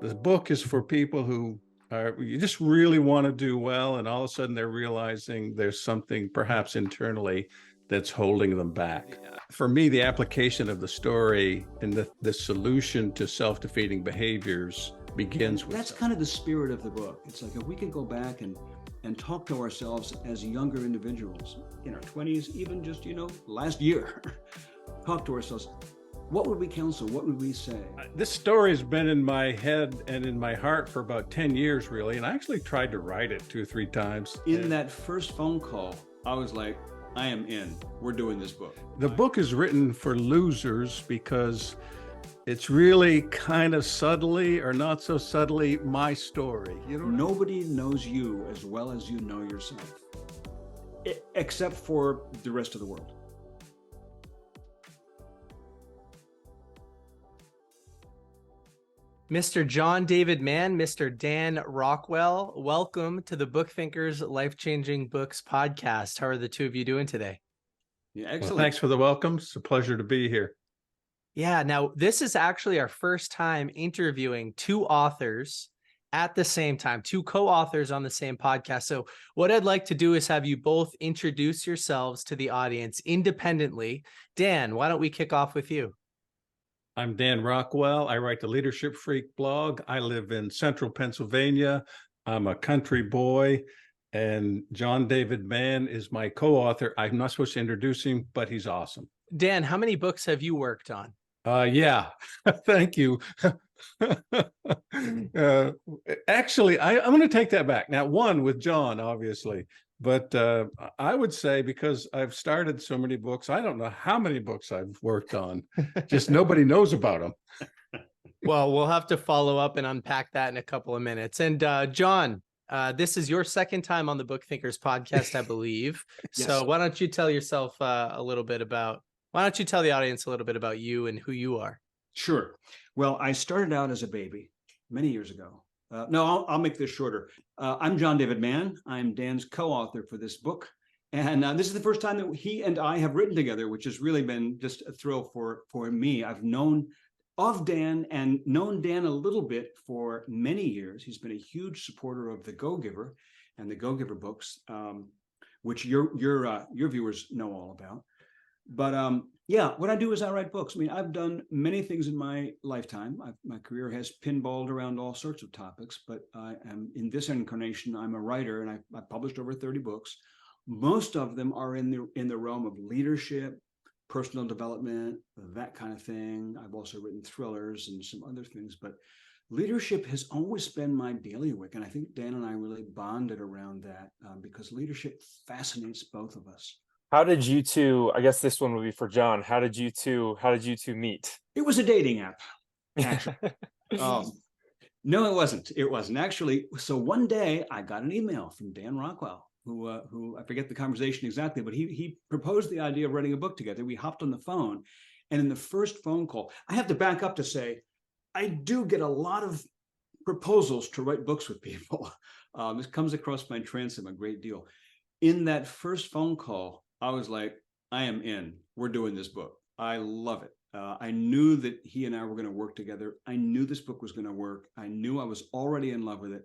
The book is for people who you just really want to do well, and all of a sudden they're realizing there's something perhaps internally that's holding them back. For me, the application of the story and the solution to self-defeating behaviors begins with that's kind of the spirit of the book. It's like if we could go back and talk to ourselves as younger individuals in our 20s, even just, last year, talk to ourselves. What would we counsel? What would we say? This story has been in my head and in my heart for about 10 years, really. And I actually tried to write it 2 or 3 times. In that first phone call, I was like, I am in. We're doing this book. The book is written for losers because it's really kind of subtly or not so subtly my story. Nobody knows you as well as you know yourself, except for the rest of the world. Mr. John David Mann, Mr. Dan Rockwell, welcome to the Book Thinkers Life-Changing Books podcast. How are the two of you doing today? Yeah, excellent. Well, thanks for the welcome. It's a pleasure to be here. Yeah, now this is actually our first time interviewing 2 authors at the same time, 2 co-authors on the same podcast. So what I'd like to do is have you both introduce yourselves to the audience independently. Dan, why don't we kick off with you? I'm Dan Rockwell. I write the Leadership Freak blog. I live in central Pennsylvania. I'm a country boy, and John David Mann is my co-author. I'm not supposed to introduce him, but he's awesome. Dan, how many books have you worked on? Yeah, thank you. Actually, I'm going to take that back. Now, 1 with John, obviously. But I would say, because I've started so many books, I don't know how many books I've worked on. Just nobody knows about them. Well, we'll have to follow up and unpack that in a couple of minutes. And John, this is your second time on the Book Thinkers podcast, I believe. Yes. So why don't you tell yourself why don't you tell the audience a little bit about you and who you are? Sure. Well, I started out as a baby many years ago. No, I'll make this shorter. I'm John David Mann. I'm Dan's co-author for this book. And this is the first time that he and I have written together, which has really been just a thrill for me. I've known of Dan and known Dan a little bit for many years. He's been a huge supporter of The Go-Giver and the Go-Giver books, which your viewers know all about. But yeah, what I do is I write books. I mean, I've done many things in my lifetime. My career has pinballed around all sorts of topics, but I am in this incarnation, I'm a writer, and I published over 30 books. Most of them are in the realm of leadership, personal development, that kind of thing. I've also written thrillers and some other things, but leadership has always been my bailiwick. And I think Dan and I really bonded around that because leadership fascinates both of us. How did you two, I guess this one would be for John, how did you two meet? It was a dating app, actually. No, it wasn't. It wasn't actually. So one day I got an email from Dan Rockwell, who I forget the conversation exactly, but he proposed the idea of writing a book together. We hopped on the phone, and in the first phone call, I have to back up to say, I do get a lot of proposals to write books with people. This comes across my transom a great deal. In that first phone call, I was like, I am in. We're doing this book. I love it. I knew that he and I were going to work together. I knew this book was going to work. I knew I was already in love with it.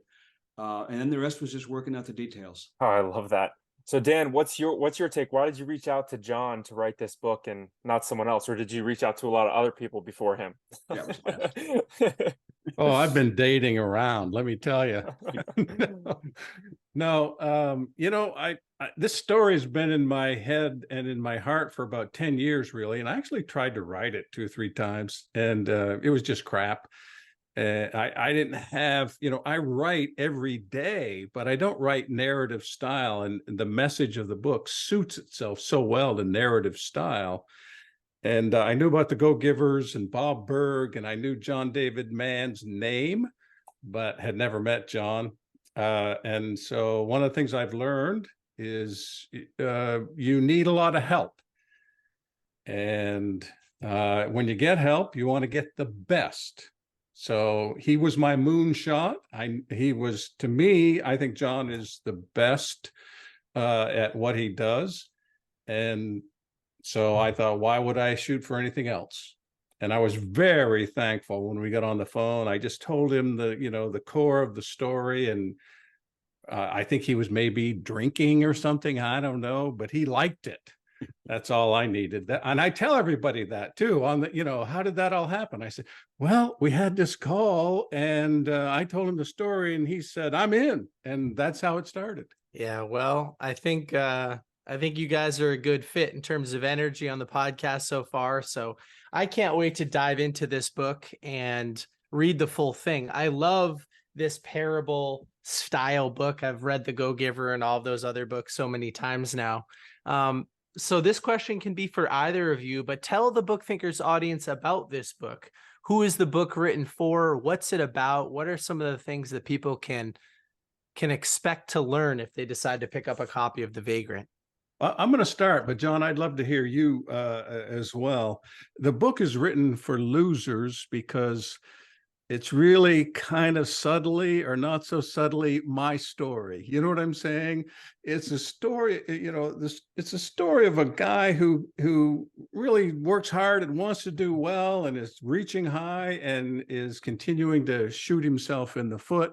And then the rest was just working out the details. Oh, I love that. So Dan, what's your take? Why did you reach out to John to write this book and not someone else? Or did you reach out to a lot of other people before him? Oh, I've been dating around, let me tell you. No, this story has been in my head and in my heart for about 10 years, really. And I actually tried to write it 2 or 3 times, and it was just crap. I didn't have, I write every day, but I don't write narrative style. And the message of the book suits itself so well to narrative style. And I knew about the Go-Givers and Bob Berg, and I knew John David Mann's name, but had never met John. And so one of the things I've learned is you need a lot of help. And when you get help, you want to get the best. So he was my moonshot. He was, to me, I think John is the best at what he does. And so I thought, why would I shoot for anything else? And I was very thankful when we got on the phone. I just told him the core of the story, and I think he was maybe drinking or something. I don't know, but he liked it. That's all I needed. And I tell everybody that too. How did that all happen? I said, well, we had this call, and I told him the story, and he said, I'm in, and that's how it started. Yeah, well, I think you guys are a good fit in terms of energy on the podcast so far. So I can't wait to dive into this book and read the full thing. I love this parable style book. I've read The Go-Giver and all of those other books so many times now. So this question can be for either of you, but tell the Book Thinkers audience about this book. Who is the book written for? What's it about? What are some of the things that people can expect to learn if they decide to pick up a copy of The Vagrant? I'm going to start, but John, I'd love to hear you as well. The book is written for losers because it's really kind of subtly or not so subtly my story. You know what I'm saying? It's a story, it's a story of a guy who really works hard and wants to do well and is reaching high and is continuing to shoot himself in the foot,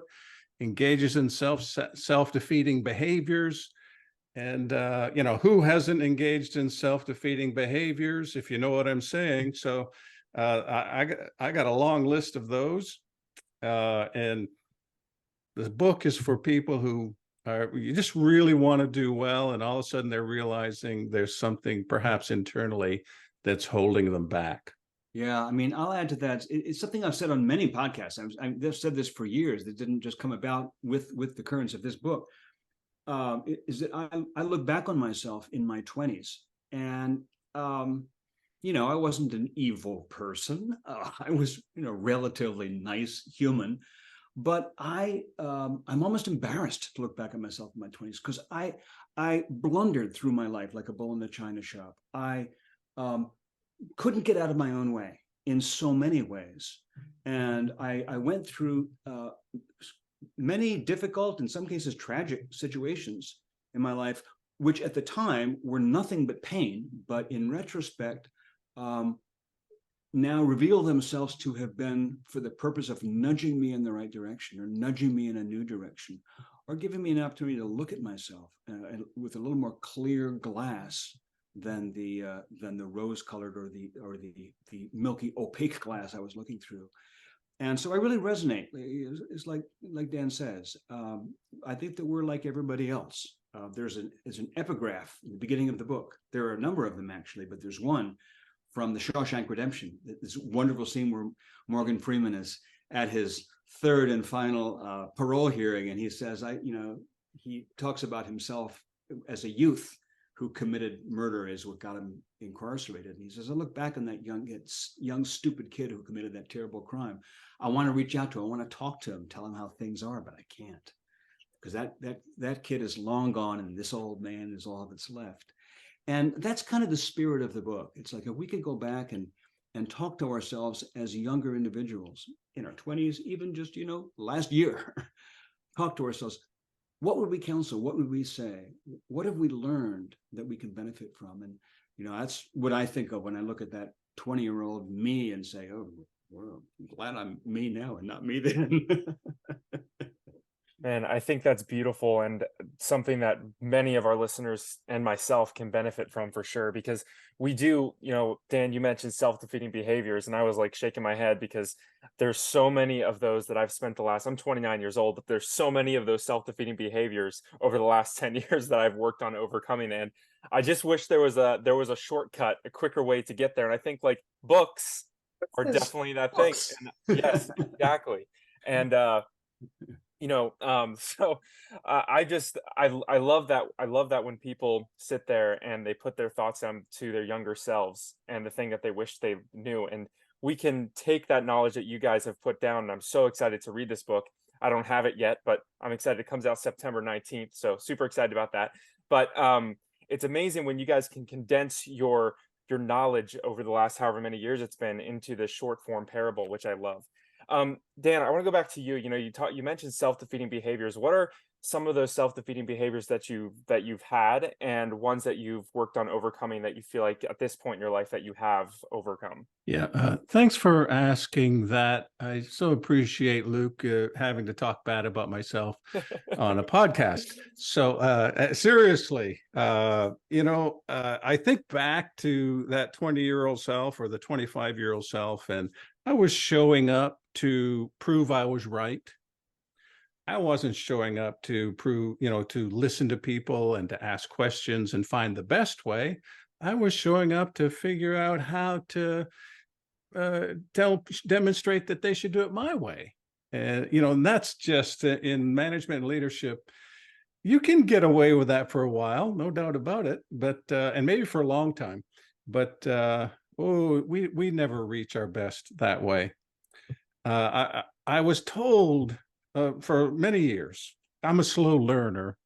engages in self-defeating behaviors. And, who hasn't engaged in self-defeating behaviors, if you know what I'm saying? So I got a long list of those. And the book is for people who you just really want to do well. And all of a sudden they're realizing there's something perhaps internally that's holding them back. Yeah, I mean, I'll add to that. It's something I've said on many podcasts. I've said this for years. That didn't just come about with the currents of this book. Is that I look back on myself in my 20s, and I wasn't an evil person. I was, relatively nice human, but I'm almost embarrassed to look back at myself in my 20s because I blundered through my life like a bull in a china shop. I couldn't get out of my own way in so many ways, and I went through many difficult, in some cases tragic situations in my life, which at the time were nothing but pain, but in retrospect, now reveal themselves to have been for the purpose of nudging me in the right direction or nudging me in a new direction or giving me an opportunity to look at myself with a little more clear glass than the rose-colored or the milky opaque glass I was looking through. And so I really resonate. It's like Dan says. I think that we're like everybody else. There's an epigraph in the beginning of the book. There are a number of them actually, but there's one from The Shawshank Redemption. This wonderful scene where Morgan Freeman is at his third and final parole hearing, and he says, he talks about himself as a youth who committed murder is what got him incarcerated. And he says, I look back on that young, stupid kid who committed that terrible crime. I want to reach out to him. I want to talk to him, tell him how things are, but I can't. Because that kid is long gone, and this old man is all that's left. And that's kind of the spirit of the book. It's like if we could go back and talk to ourselves as younger individuals in our 20s, even just, last year, talk to ourselves. What would we counsel? What would we say? What have we learned that we can benefit from? And, that's what I think of when I look at that 20-year-old me and say, oh, well, I'm glad I'm me now and not me then. Man, I think that's beautiful and something that many of our listeners and myself can benefit from for sure, because we do, Dan, you mentioned self-defeating behaviors, and I was like shaking my head because there's so many of those that I've spent I'm 29 years old, but there's so many of those self-defeating behaviors over the last 10 years that I've worked on overcoming. And I just wish there was a shortcut, a quicker way to get there. And I think like books are definitely that thing. And, yes, exactly. And, I love that. I love that when people sit there and they put their thoughts down to their younger selves and the thing that they wish they knew. And we can take that knowledge that you guys have put down. And I'm so excited to read this book. I don't have it yet, but I'm excited. It comes out September 19th. So super excited about that. But it's amazing when you guys can condense your knowledge over the last however many years it's been into the short form parable, which I love. Dan, I want to go back to you. You mentioned self-defeating behaviors. What are some of those self-defeating behaviors that you've had, and ones that you've worked on overcoming that you feel like at this point in your life that you have overcome? Yeah, thanks for asking that. I so appreciate Luke having to talk bad about myself on a podcast. So seriously, I think back to that 20-year-old self or the 25-year-old self, and I was showing up to prove I was right. I wasn't showing up to prove, to listen to people and to ask questions and find the best way. I was showing up to figure out how to demonstrate that they should do it my way. And that's just in management and leadership. You can get away with that for a while, no doubt about it, but and maybe for a long time. But we never reach our best that way. I was told for many years, I'm a slow learner.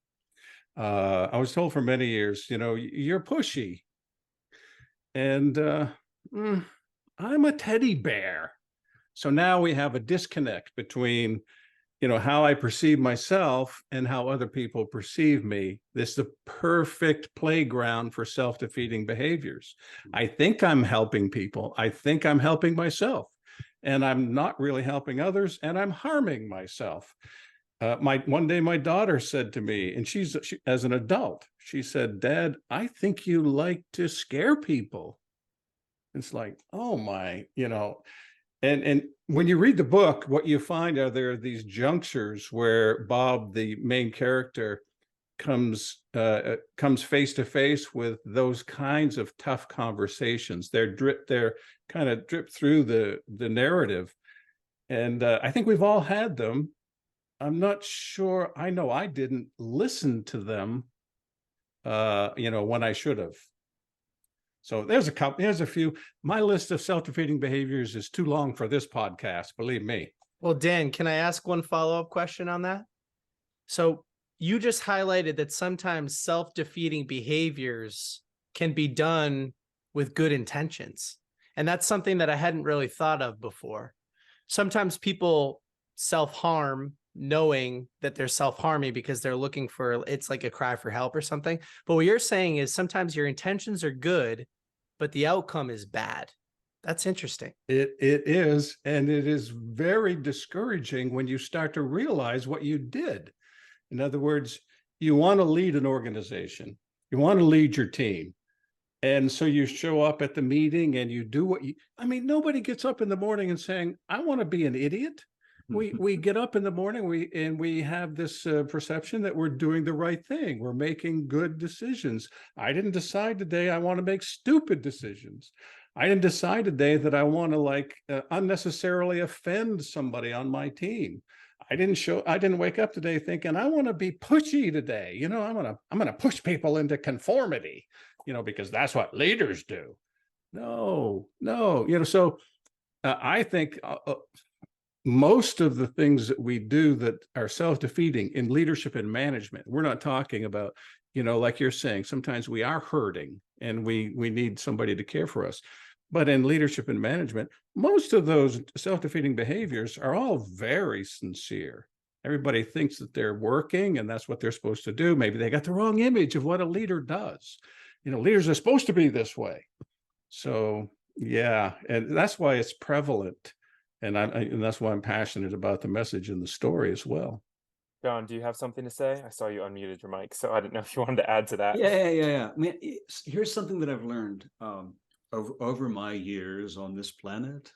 I was told for many years, you're pushy, and I'm a teddy bear. So now we have a disconnect between, how I perceive myself and how other people perceive me. This is the perfect playground for self-defeating behaviors. I think I'm helping people. I think I'm helping myself, and I'm not really helping others, and I'm harming myself. One day my daughter said to me, and she as an adult, she said, "Dad, I think you like to scare people." It's like, oh my, and when you read the book, what you find are there these junctures where Bob, the main character, comes face to face with those kinds of tough conversations. They're kind of drip through the narrative, and I think we've all had them. I'm not sure. I know I didn't listen to them, when I should have. So there's a few. My list of self-defeating behaviors is too long for this podcast, believe me. Well, Dan, can I ask one follow-up question on that? So you just highlighted that sometimes self-defeating behaviors can be done with good intentions. And that's something that I hadn't really thought of before. Sometimes people self-harm knowing that they're self-harming because they're looking for, it's like a cry for help or something. But what you're saying is sometimes your intentions are good, but the outcome is bad. That's interesting. It is, and it is very discouraging when you start to realize what you did. In other words, you want to lead an organization, you want to lead your team. And so you show up at the meeting and you do nobody gets up in the morning and saying, I want to be an idiot. We get up in the morning, we have this perception that we're doing the right thing. We're making good decisions. I didn't decide today I want to make stupid decisions. I didn't decide today that I want to unnecessarily offend somebody on my team. I didn't wake up today thinking I want to be pushy today. I'm gonna push people into conformity, because that's what leaders do. No. So I think most of the things that we do that are self-defeating in leadership and management, we're not talking about, like you're saying, sometimes we are hurting and we need somebody to care for us. But in leadership and management, most of those self-defeating behaviors are all very sincere. Everybody thinks that they're working and that's what they're supposed to do. Maybe they got the wrong image of what a leader does. Leaders are supposed to be this way. So, yeah, and that's why it's prevalent. And that's why I'm passionate about the message in the story as well. John, do you have something to say? I saw you unmuted your mic, so I didn't know if you wanted to add to that. Yeah. Here's something that I've learned over my years on this planet.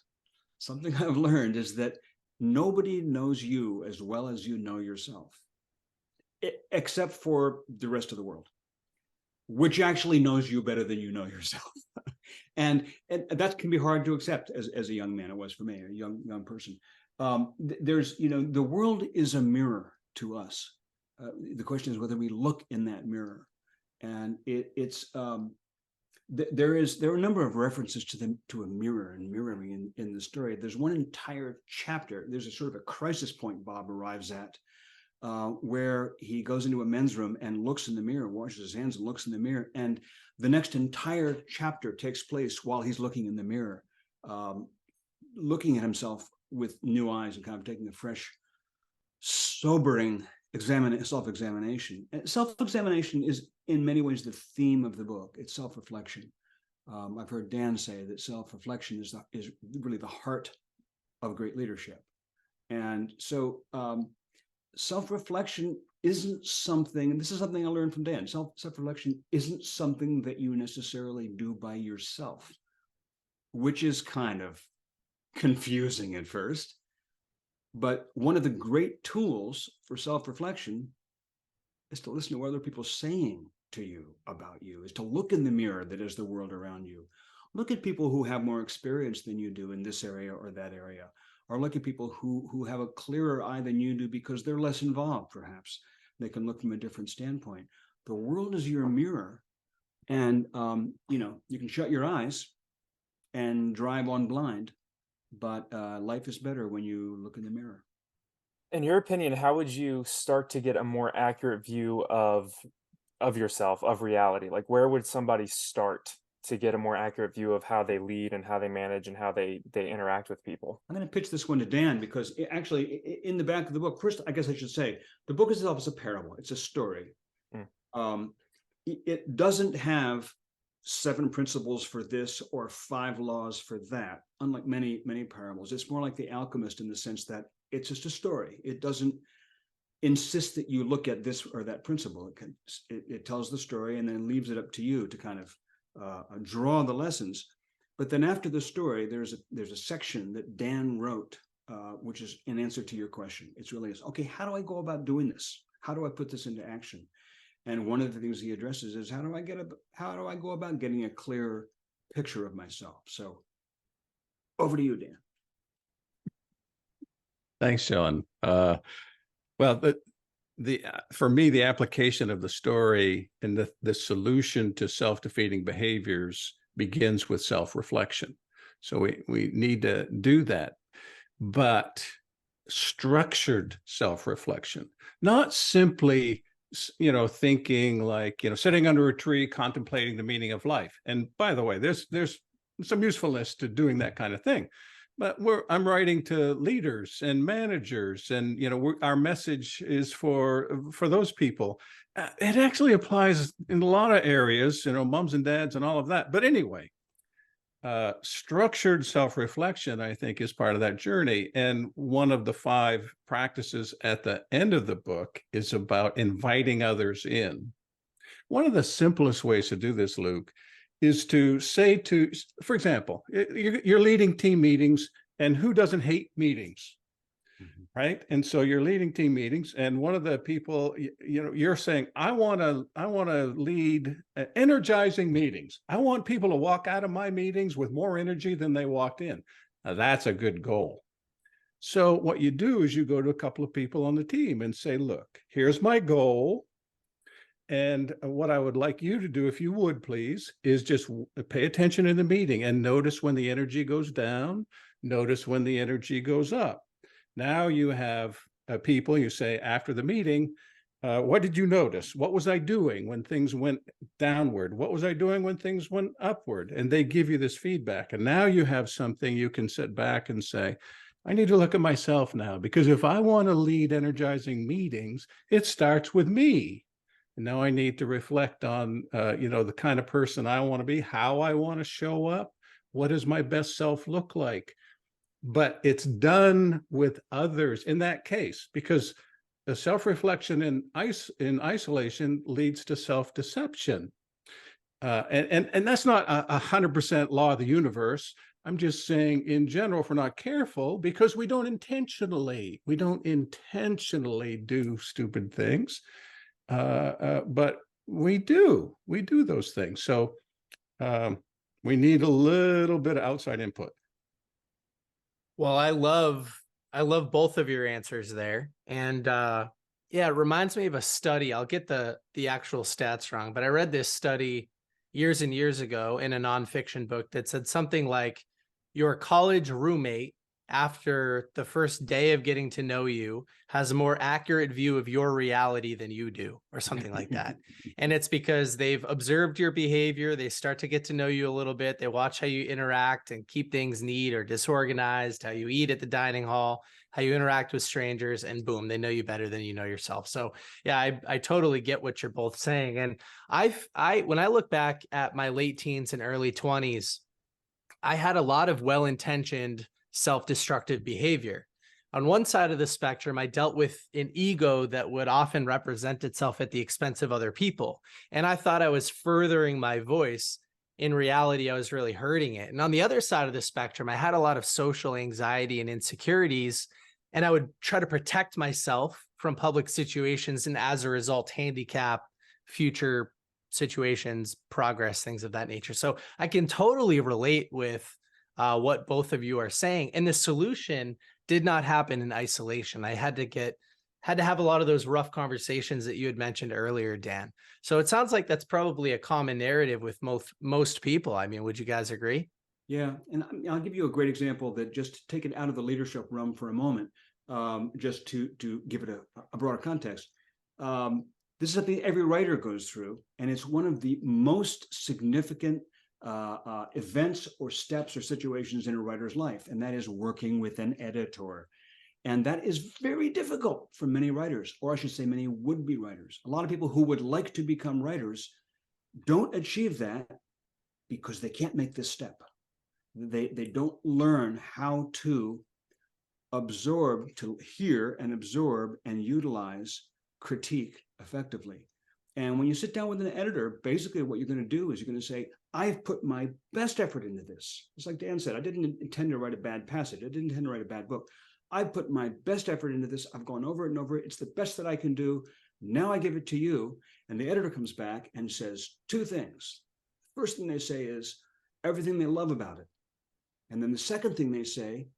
Something I've learned is that nobody knows you as well as you know yourself, except for the rest of the world, which actually knows you better than you know yourself. And that can be hard to accept as a young man. It was for me, a young person. There's, the world is a mirror to us. The question is whether we look in that mirror. And there are a number of references to a mirror and mirroring in the story. There's one entire chapter. There's a sort of a crisis point Bob arrives at, where he goes into a men's room and looks in the mirror, washes his hands and looks in the mirror. And the next entire chapter takes place while he's looking in the mirror, looking at himself with new eyes and kind of taking a fresh, sobering self-examination. Self-examination is in many ways the theme of the book. It's self-reflection. I've heard Dan say that self-reflection is really the heart of great leadership. And so self-reflection isn't something, and this is something I learned from Dan, self-reflection isn't something that you necessarily do by yourself, which is kind of confusing at first. But one of the great tools for self-reflection is to listen to what other people are saying to you about you, is to look in the mirror that is the world around you. Look at people who have more experience than you do in this area or that area, or look at people who have a clearer eye than you do because they're less involved, perhaps. They can look from a different standpoint. The world is your mirror, and you can shut your eyes and drive on blind, but life is better when you look in the mirror. In your opinion, how would you start to get a more accurate view of yourself, of reality? Like, where would somebody start to get a more accurate view of how they lead and how they manage and how they interact with people? I'm going to pitch this one to Dan because actually in the back of the book, first, I guess I should say, the book itself is a parable. It's a story. It doesn't have 7 principles for this or 5 laws for that, unlike many parables. It's more like The Alchemist in the sense that it's just a story. It doesn't insist that you look at this or that principle. It tells the story and then leaves it up to you to kind of draw the lessons. But then after the story, there's a section that Dan wrote, which is in answer to your question. It's really, okay, how do I go about doing this? How do I put this into action? And one of the things he addresses is how do I go about getting a clear picture of myself? So over to you, Dan. Thanks, Sean. Well, for me, the application of the story and the solution to self-defeating behaviors begins with self-reflection. So we need to do that, but structured self-reflection, not simply thinking like, sitting under a tree, contemplating the meaning of life. And by the way, there's some usefulness to doing that kind of thing. But I'm writing to leaders and managers, and our message is for those people. It actually applies in a lot of areas, moms and dads and all of that. But anyway, structured self-reflection, I think, is part of that journey. And one of the 5 practices at the end of the book is about inviting others in. One of the simplest ways to do this, Luke, is to say for example, you're leading team meetings, and who doesn't hate meetings, right? And so you're leading team meetings, and one of the people, you're saying, I want to lead energizing meetings. I want people to walk out of my meetings with more energy than they walked in. Now, that's a good goal. So what you do is you go to a couple of people on the team and say, look, here's my goal. And what I would like you to do, if you would please, is just pay attention in the meeting and notice when the energy goes down, notice when the energy goes up. Now you have people, you say after the meeting, what did you notice? What was I doing when things went downward? What was I doing when things went upward? And they give you this feedback. And now you have something you can sit back and say, I need to look at myself now, because if I want to lead energizing meetings, it starts with me. And now I need to reflect on, the kind of person I want to be, how I want to show up, what does my best self look like? But it's done with others in that case, because the self-reflection in isolation leads to self-deception. And that's not 100% law of the universe. I'm just saying in general, if we're not careful, because we don't intentionally do stupid things. But we do those things. So we need a little bit of outside input. Well, I love both of your answers there. And it reminds me of a study. I'll get the actual stats wrong, but I read this study years and years ago in a nonfiction book that said something like your college roommate after the first day of getting to know you has a more accurate view of your reality than you do, or something like that. And it's because they've observed your behavior. They start to get to know you a little bit. They watch how you interact and keep things neat or disorganized, how you eat at the dining hall, how you interact with strangers, and boom, they know you better than you know yourself. So yeah, I totally get what you're both saying. And when I look back at my late teens and early 20s, I had a lot of well-intentioned self-destructive behavior. On one side of the spectrum, I dealt with an ego that would often represent itself at the expense of other people. And I thought I was furthering my voice. In reality, I was really hurting it. And on the other side of the spectrum, I had a lot of social anxiety and insecurities, and I would try to protect myself from public situations and as a result, handicap future situations, progress, things of that nature. So I can totally relate with what both of you are saying. And the solution did not happen in isolation. I had to have a lot of those rough conversations that you had mentioned earlier, Dan. So it sounds like that's probably a common narrative with most people. I mean, would you guys agree? Yeah, and I'll give you a great example that just take it out of the leadership realm for a moment, just to give it a broader context. This is something every writer goes through, and it's one of the most significant events or steps or situations in a writer's life, and that is working with an editor. And that is very difficult for many writers, or I should say many would-be writers. A lot of people who would like to become writers don't achieve that because they can't make this step. They don't learn how to absorb, to hear and absorb and utilize critique effectively. And when you sit down with an editor, basically what you're going to do is you're going to say, I've put my best effort into this. It's like Dan said, I didn't intend to write a bad passage. I didn't intend to write a bad book. I put my best effort into this. I've gone over it and over it. It's the best that I can do. Now I give it to you. And the editor comes back and says two things. First thing they say is everything they love about it. And then the second thing they say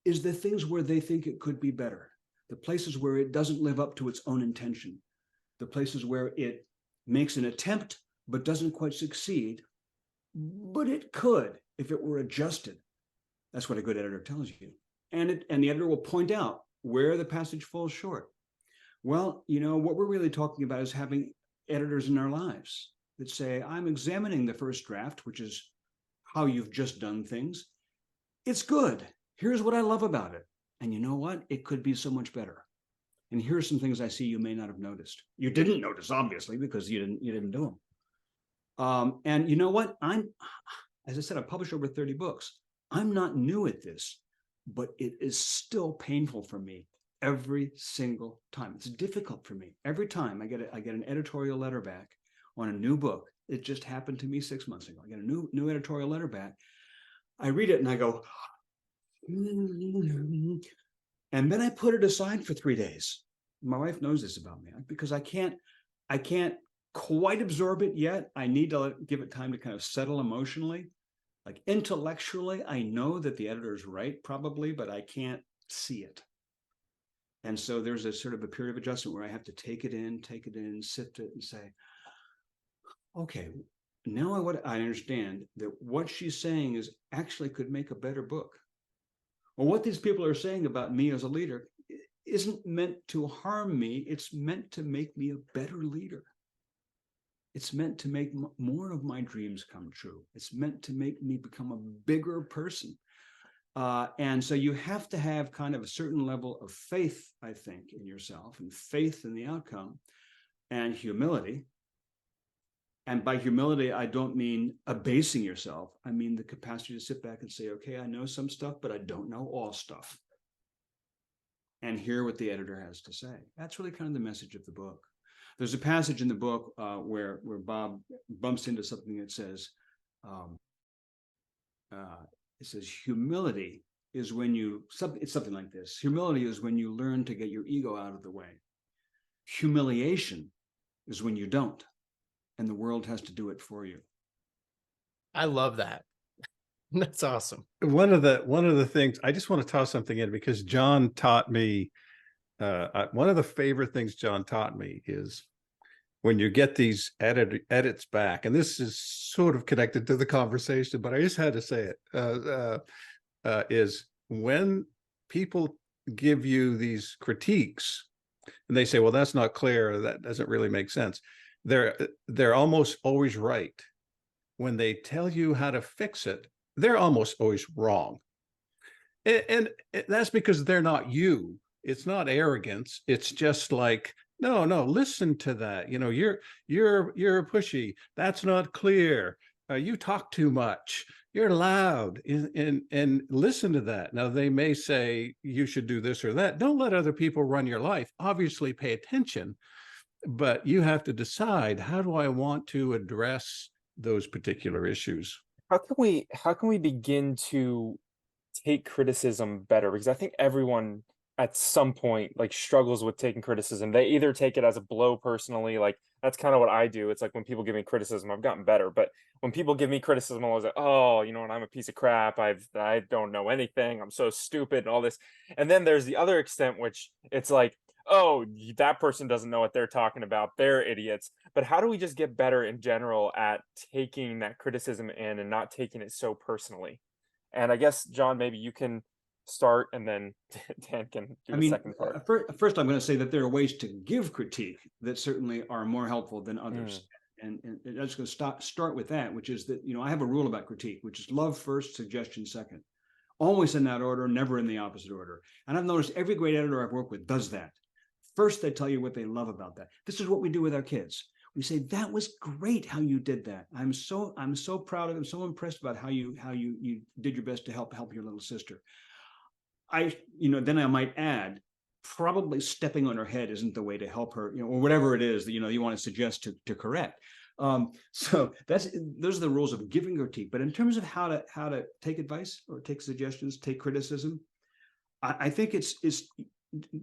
is the things where they think it could be better, the places where it doesn't live up to its own intention, the places where it makes an attempt but doesn't quite succeed, but it could if it were adjusted. That's what a good editor tells you. And the editor will point out where the passage falls short. Well, you know, what we're really talking about is having editors in our lives that say, I'm examining the first draft, which is how you've just done things. It's good. Here's what I love about it. And you know what? It could be so much better. And here are some things I see you may not have noticed. You didn't notice, obviously, because you didn't do them. And you know what? As I said, I published over 30 books. I'm not new at this, but it is still painful for me every single time. It's difficult for me. Every time I get an editorial letter back on a new book. It just happened to me 6 months ago. I get a new editorial letter back. I read it and I go, and then I put it aside for 3 days. My wife knows this about me because I can't quite absorb it yet. I need to give it time to kind of settle emotionally. Like intellectually, I know that the editor is right, probably, but I can't see it. And so there's a sort of a period of adjustment where I have to take it in, sift it, and say, okay, now I understand that what she's saying is actually could make a better book. Or what these people are saying about me as a leader isn't meant to harm me. It's meant to make me a better leader. It's meant to make more of my dreams come true. It's meant to make me become a bigger person. And so you have to have kind of a certain level of faith, I think, in yourself and faith in the outcome and humility. And by humility, I don't mean abasing yourself. I mean the capacity to sit back and say, okay, I know some stuff, but I don't know all stuff. And hear what the editor has to say. That's really kind of the message of the book. There's a passage in the book where Bob bumps into something that says, humility is when it's something like this. Humility is when you learn to get your ego out of the way. Humiliation is when you don't, and the world has to do it for you. I love that. That's awesome. One of the things, I just want to toss something in because John taught me, one of the favorite things John taught me is when you get these edits back, and this is sort of connected to the conversation, but I just had to say it, is when people give you these critiques and they say, well, that's not clear, that doesn't really make sense, they're almost always right. When they tell you how to fix it, they're almost always wrong. And that's because they're not you. It's not arrogance. It's just like, no, listen to that. You know, you're pushy. That's not clear. You talk too much. You're loud. And listen to that. Now, they may say you should do this or that. Don't let other people run your life. Obviously, pay attention, but you have to decide, how do I want to address those particular issues? How can we begin to take criticism better? Because I think everyone at some point like struggles with taking criticism. They either take it as a blow personally, like that's kind of what I do. It's like when people give me criticism, I've gotten better. But when people give me criticism, I was like, oh, you know what, I'm a piece of crap. I don't know anything. I'm so stupid and all this. And then there's the other extent, which it's like, oh, that person doesn't know what they're talking about. They're idiots. But how do we just get better in general at taking that criticism in and not taking it so personally? And I guess, John, maybe you can start and then Dan can do the second part. First, I'm going to say that there are ways to give critique that certainly are more helpful than others. And I'm just going to start with that, which is that, you know, I have a rule about critique, which is love first, suggestion second. Always in that order, never in the opposite order. And I've noticed every great editor I've worked with does that. First, they tell you what they love about that. This is what we do with our kids. We say, that was great how you did that. I'm so proud of it. I'm so impressed about how you did your best to help your little sister. Then I might add, probably stepping on her head isn't the way to help her, you know, or whatever it is that, you know, you want to suggest to correct. So those are the rules of giving critique. But in terms of how to take advice or take suggestions, take criticism, I think it's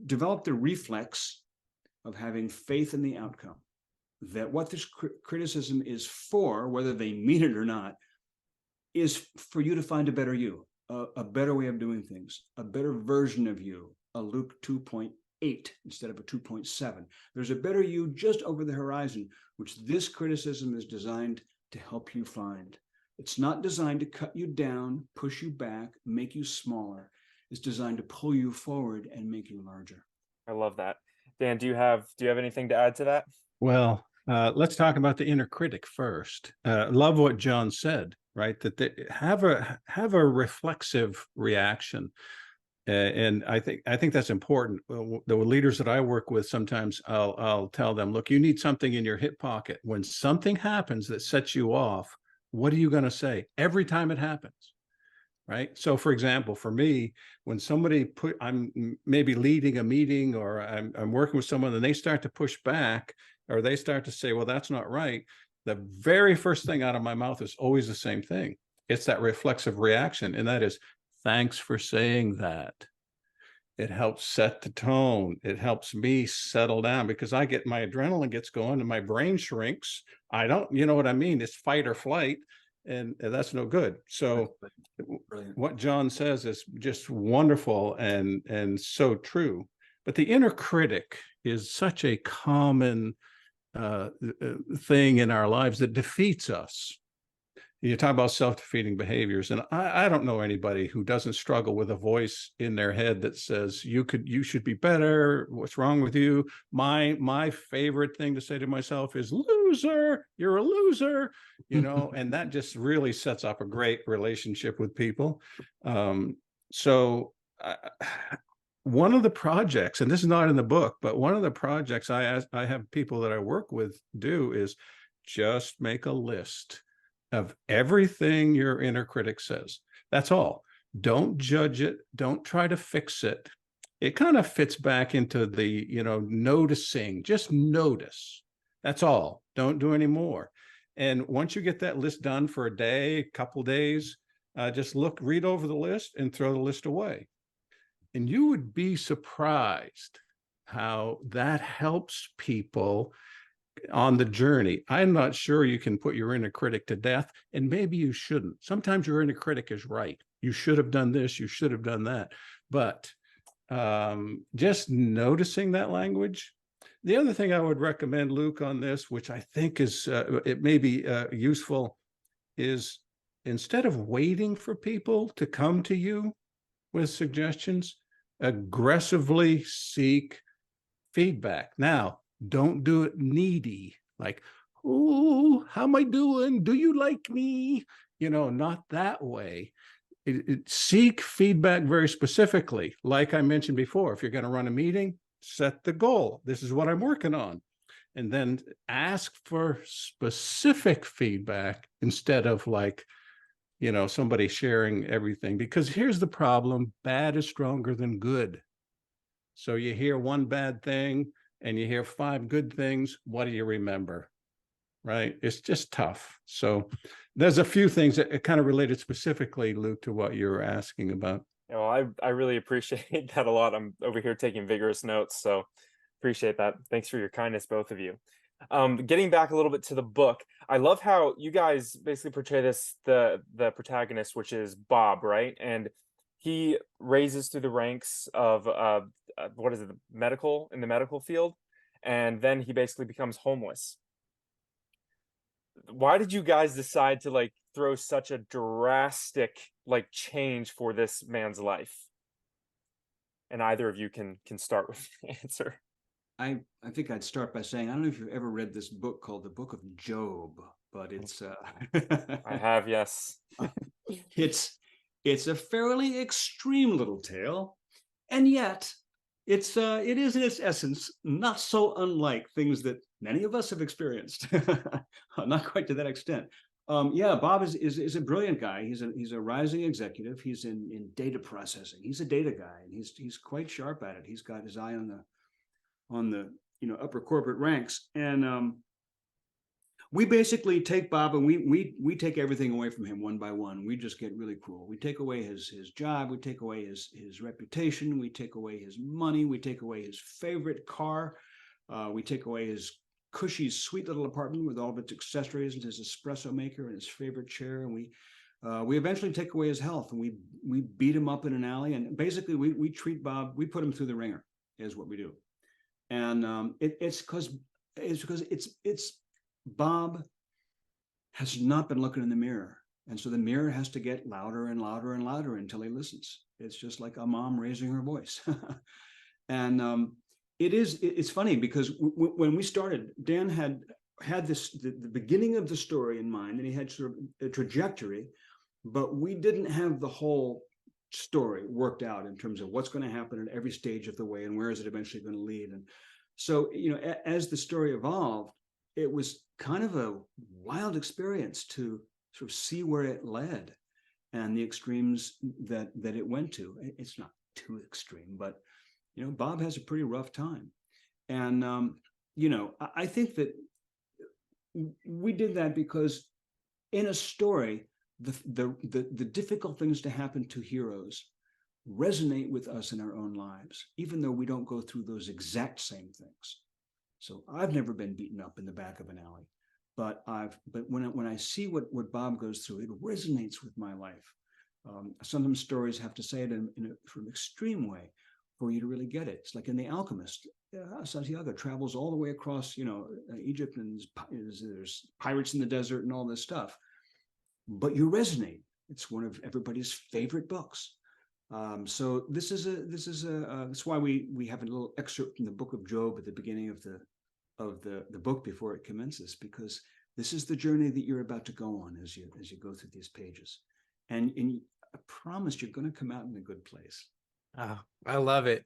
develop the reflex of having faith in the outcome, that what this criticism is for, whether they mean it or not, is for you to find a better you, a better way of doing things, a better version of you, a Luke 2.8 instead of a 2.7. There's a better you just over the horizon, which this criticism is designed to help you find. It's not designed to cut you down, push you back, make you smaller. It's designed to pull you forward and make you larger. I love that. Dan, do you have anything to add to that? Well, let's talk about the inner critic first. Love what John said, right? That they have a reflexive reaction, and I think that's important. The leaders that I work with, sometimes I'll tell them, look, you need something in your hip pocket. When something happens that sets you off, what are you going to say every time it happens? Right. So, for example, for me, when I'm maybe leading a meeting or I'm working with someone and they start to push back or they start to say, well, that's not right. The very first thing out of my mouth is always the same thing. It's that reflexive reaction. And that is, thanks for saying that. It helps set the tone. It helps me settle down because my adrenaline gets going and my brain shrinks. You know what I mean? It's fight or flight. And that's no good. So brilliant. What John says is just wonderful and so true. But the inner critic is such a common thing in our lives that defeats us. You talk about self-defeating behaviors, and I don't know anybody who doesn't struggle with a voice in their head that says you should be better. What's wrong with you? My favorite thing to say to myself is, loser, you're a loser, you know, and that just really sets up a great relationship with people. So one of the projects, and this is not in the book, but one of the projects I have people that I work with do is just make a list of everything your inner critic says. That's all. Don't judge it. Don't try to fix it. It kind of fits back into the, noticing. Just notice. That's all. Don't do any more. And once you get that list done for a day, a couple days, just read over the list and throw the list away. And you would be surprised how that helps people on the journey. I'm not sure you can put your inner critic to death, and maybe you shouldn't. Sometimes your inner critic is right. You should have done this, you should have done that. But just noticing that language. The other thing I would recommend, Luke, on this, which I think is it may be useful, is instead of waiting for people to come to you, with suggestions. Aggressively seek feedback. Now, don't do it needy, like, oh, how am I doing? Do you like me? Not that way. Seek feedback very specifically. Like I mentioned before, if you're going to run a meeting, set the goal. This is what I'm working on. And then ask for specific feedback instead of like, somebody sharing everything. Because here's the problem: bad is stronger than good. So you hear one bad thing and you hear 5 good things. What do you remember? Right? It's just tough. So there's a few things that kind of related specifically, Luke, to what you were asking about. I really appreciate that a lot. I'm over here taking vigorous notes, so appreciate that. Thanks for your kindness, both of you. Getting back a little bit to the book, I love how you guys basically portray the protagonist, which is Bob, right? And he raises through the ranks of what is it, in the medical field, and then he basically becomes homeless. Why did you guys decide to like throw such a drastic like change for this man's life? And either of you can start with the answer. I think I'd start by saying, I don't know if you've ever read this book called The Book of Job, but it's I have, yes. it's a fairly extreme little tale, and yet it is in its essence not so unlike things that many of us have experienced. Not quite to that extent. Bob is a brilliant guy. He's a rising executive. He's in data processing. He's a data guy, and he's quite sharp at it. He's got his eye on the upper corporate ranks, and we basically take Bob and we take everything away from him one by one. We just get really cruel. We take away his job, we take away his reputation, we take away his money, we take away his favorite car, we take away his cushy, sweet little apartment with all of its accessories and his espresso maker and his favorite chair, and we eventually take away his health, and we beat him up in an alley, and basically we treat Bob, we put him through the ringer, is what we do. And it's because Bob has not been looking in the mirror, and so the mirror has to get louder and louder and louder until he listens. It's just like a mom raising her voice. And it's funny because when we started, Dan had the beginning of the story in mind, and he had sort of a trajectory, but we didn't have the whole story worked out in terms of what's going to happen at every stage of the way and where is it eventually going to lead. And so, as the story evolved, it was kind of a wild experience to sort of see where it led and the extremes that it went to. It's not too extreme, but Bob has a pretty rough time. And I think that we did that because in a story, the difficult things to happen to heroes resonate with us in our own lives, even though we don't go through those exact same things. So I've never been beaten up in the back of an alley, but when I see what Bob goes through, it resonates with my life. Sometimes stories have to say it in a sort of extreme way for you to really get it. It's like in The Alchemist, Santiago travels all the way across, Egypt, and there's pirates in the desert and all this stuff, but you resonate. It's one of everybody's favorite books. So that's why we have a little excerpt from the Book of Job at the beginning of the book before it commences, because this is the journey that you're about to go on as you go through these pages, and I promise you're going to come out in a good place. Oh, I love it.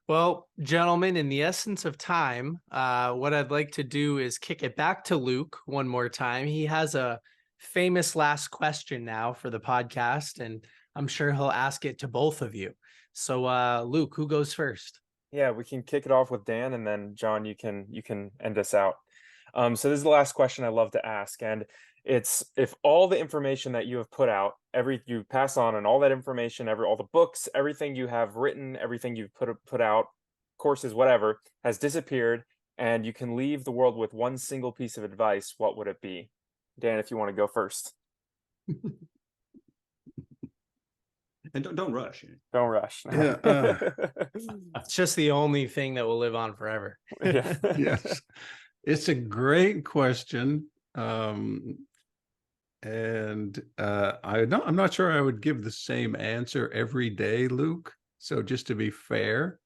Well, gentlemen, in the essence of time, what I'd like to do is kick it back to Luke one more time. He has a famous last question now for the podcast, and I'm sure he'll ask it to both of you. So, Luke, who goes first? Yeah, we can kick it off with Dan, and then John, you can end us out. So this is the last question I love to ask, and it's, if all the information that you have put out, you pass on, and all that information, all the books, everything you have written, everything you've put out, courses, whatever, has disappeared, and you can leave the world with one single piece of advice, what would it be? Dan, if you want to go first. And don't rush. Don't rush. Yeah, It's just the only thing that will live on forever. Yeah. yes, it's a great question. And And I'm not sure I would give the same answer every day, Luke. So just to be fair,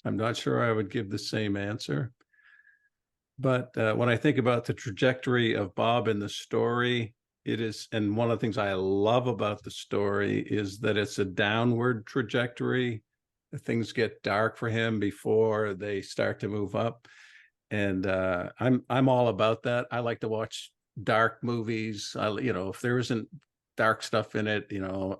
I'm not sure I would give the same answer. But when I think about the trajectory of Bob in the story, it is, and one of the things I love about the story is that it's a downward trajectory. Things get dark for him before they start to move up. And I'm all about that. I like to watch dark movies. If there isn't dark stuff in it,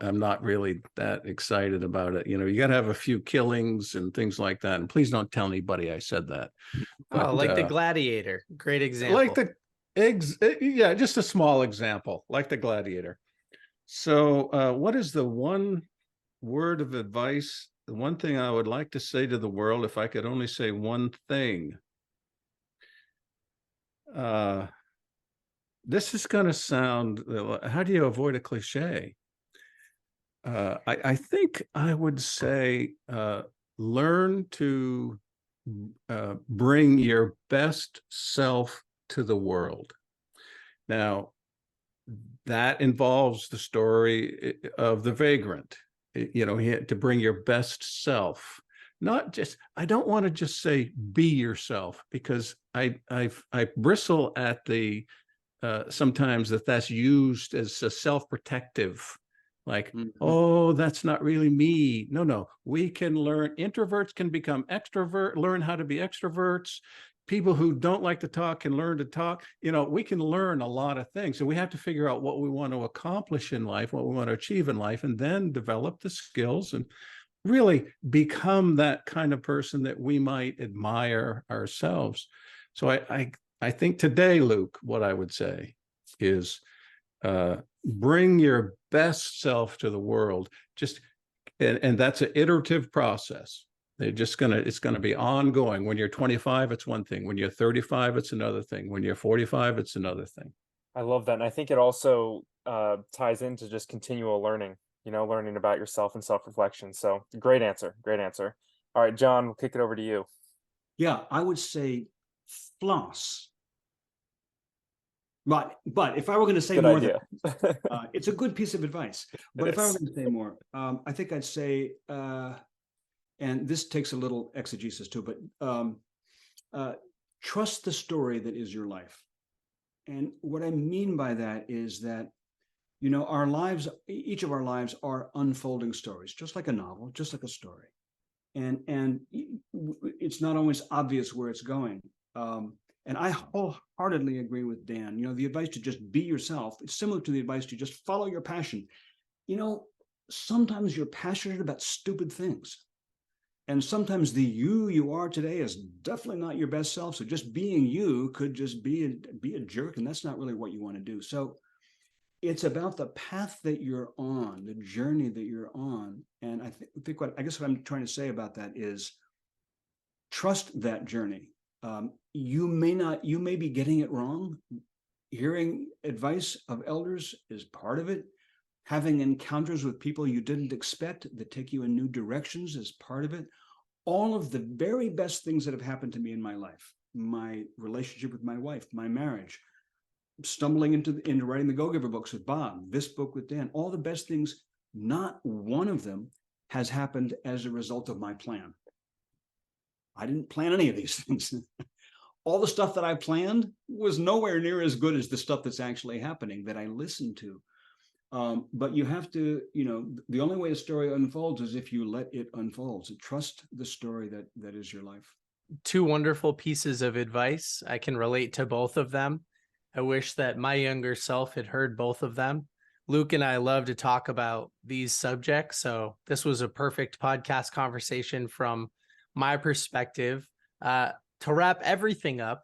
I'm not really that excited about it. You got to have a few killings and things like that. And please don't tell anybody I said that. Oh, But like the Gladiator. Great example. like the yeah, just a small example, like the Gladiator. So what is the one word of advice, the one thing I would like to say to the world if I could only say one thing? This is going to sound, how do you avoid a cliche? I think I would say learn to bring your best self to the world. Now, that involves the story of the Vagrant. He had to bring your best self. Not just, I don't want to just say be yourself, because I bristle at the sometimes that's used as a self-protective, like, oh, that's not really me. No, we can learn. Introverts can become learn how to be extroverts. People who don't like to talk can learn to talk. We can learn a lot of things. So we have to figure out what we want to accomplish in life, what we want to achieve in life, and then develop the skills and really become that kind of person that we might admire ourselves. So I think today, Luke, what I would say is bring your best self to the world. And that's an iterative process. It's going to be ongoing. When you're 25, it's one thing. When you're 35, it's another thing. When you're 45, it's another thing. I love that. And I think it also ties into just continual learning, learning about yourself and self-reflection. So great answer. Great answer. All right, John, we'll kick it over to you. Yeah, I would say floss. But if I were going to say Good more, idea. it's a good piece of advice. But if I were going to say more, I think I'd say, and this takes a little exegesis too, but trust the story that is your life. And what I mean by that is that, our lives, each of our lives are unfolding stories, just like a novel, just like a story. And it's not always obvious where it's going. And I wholeheartedly agree with Dan. The advice to just be yourself, it's similar to the advice to just follow your passion. Sometimes you're passionate about stupid things. And sometimes the you are today is definitely not your best self. So just being you could just be a jerk. And that's not really what you want to do. So it's about the path that you're on, the journey that you're on. And I guess what I'm trying to say about that is trust that journey. You may be getting it wrong. Hearing advice of elders is part of it. Having encounters with people you didn't expect that take you in new directions is part of it. All of the very best things that have happened to me in my life, my relationship with my wife, my marriage, stumbling into writing the Go Giver books with Bob, this book with Dan, all the best things, not one of them has happened as a result of my plan. I didn't plan any of these things. All the stuff that I planned was nowhere near as good as the stuff that's actually happening that I listened to. But you have to, the only way a story unfolds is if you let it unfold. So trust the story that is your life. Two wonderful pieces of advice. I can relate to both of them. I wish that my younger self had heard both of them. Luke and I love to talk about these subjects. So this was a perfect podcast conversation from my perspective. To wrap everything up,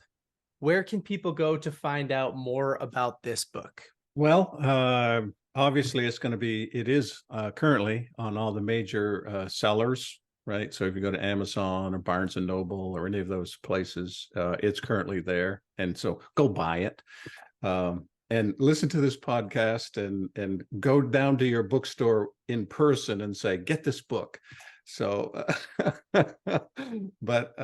where can people go to find out more about this book? Well, obviously it is currently on all the major sellers, right? So if you go to Amazon or Barnes and Noble or any of those places, it's currently there. And so go buy it. And listen to this podcast and go down to your bookstore in person and say, get this book. So, but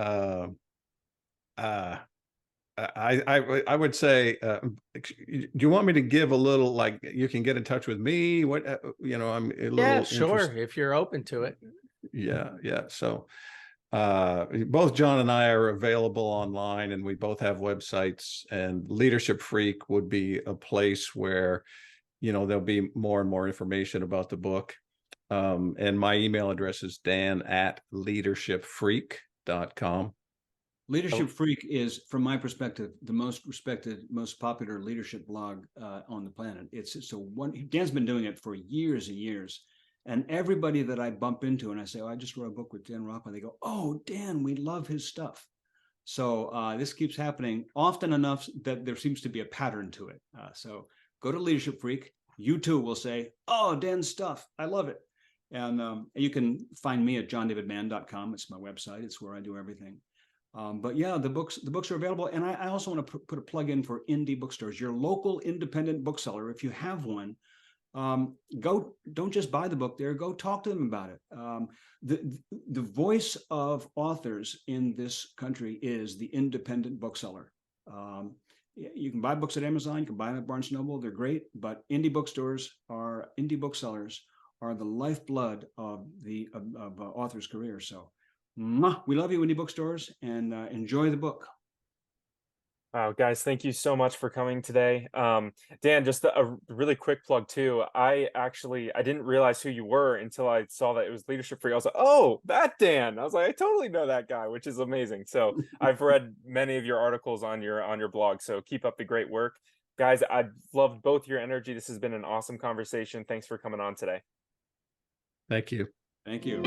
I would say, do you want me to give a little, like, you can get in touch with me? What, I'm a little Yeah, sure. interested. If you're open to it. Yeah. So, both John and I are available online, and we both have websites, and Leadership Freak would be a place where, there'll be more and more information about the book. And my email address is dan@leadershipfreak.com. Leadership Freak is, from my perspective, the most respected, most popular leadership blog on the planet. Dan's been doing it for years and years. And everybody that I bump into and I say, oh, I just wrote a book with Dan Rockwell, they go, oh, Dan, we love his stuff. So this keeps happening often enough that there seems to be a pattern to it. So go to Leadership Freak. You too will say, oh, Dan's stuff, I love it. And you can find me at johndavidmann.com. It's my website. It's where I do everything. But yeah, the books are available. And I also want to put a plug in for indie bookstores, your local independent bookseller. If you have one, don't just buy the book there, go talk to them about it. The voice of authors in this country is the independent bookseller. You can buy books at Amazon, you can buy them at Barnes & Noble, they're great, but indie booksellers are the lifeblood of author's career. So we love you, indie bookstores, and enjoy the book. Wow, guys, thank you so much for coming today. Dan, just a really quick plug too. I didn't realize who you were until I saw that it was Leadership Free. I was like, oh, that Dan. I was like, I totally know that guy, which is amazing. So I've read many of your articles on your blog. So keep up the great work. Guys, I've loved both your energy. This has been an awesome conversation. Thanks for coming on today. Thank you. Thank you.